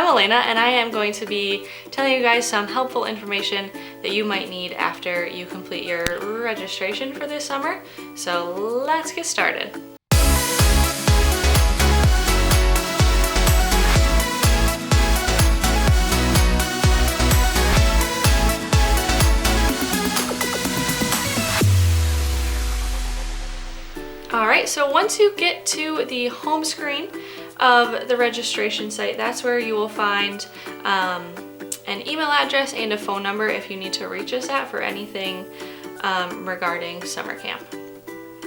I'm Elena, and I am going to be telling you guys some helpful information that you might need after you complete your registration for this summer. So let's get started. Alright, so once you get to the home screen of the registration site, that's where you will find an email address and a phone number if you need to reach us at for anything regarding summer camp.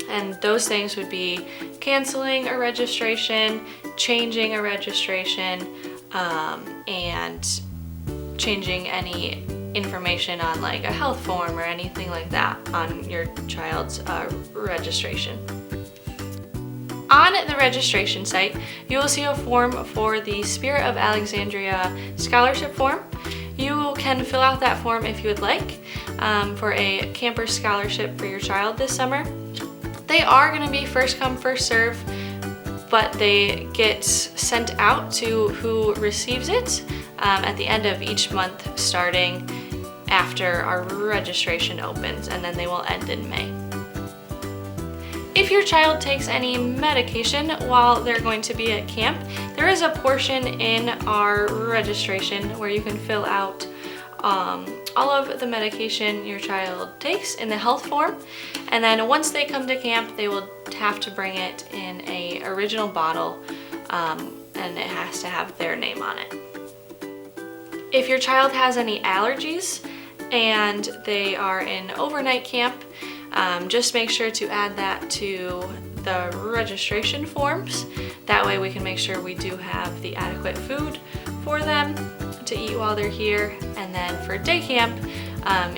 And those things would be canceling a registration, changing a registration, and changing any information on like a health form or anything like that on your child's registration. On the registration site, you will see a form for the Spirit of Alexandria scholarship form. You can fill out that form if you would like for a camper scholarship for your child this summer. They are going to be first come, first serve, but they get sent out to who receives it at the end of each month starting after our registration opens, and then they will end in May. If your child takes any medication while they're going to be at camp, there is a portion in our registration where you can fill out all of the medication your child takes in the health form, and then once they come to camp they will have to bring it in a original bottle, and it has to have their name on it. If your child has any allergies and they are in overnight camp, just make sure to add that to the registration forms. That way we can make sure we do have the adequate food for them to eat while they're here. And then for day camp,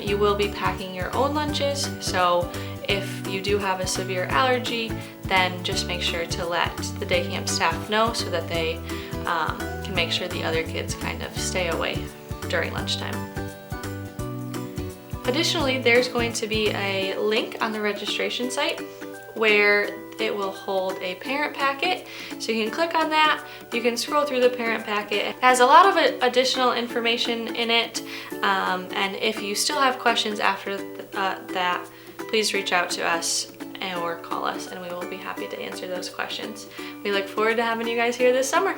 you will be packing your own lunches. So if you do have a severe allergy, then just make sure to let the day camp staff know so that they can make sure the other kids kind of stay away during lunchtime. Additionally, there's going to be a link on the registration site where it will hold a parent packet. So you can click on that, you can scroll through the parent packet. It has a lot of additional information in it, and if you still have questions after that, please reach out to us or call us and we will be happy to answer those questions. We look forward to having you guys here this summer.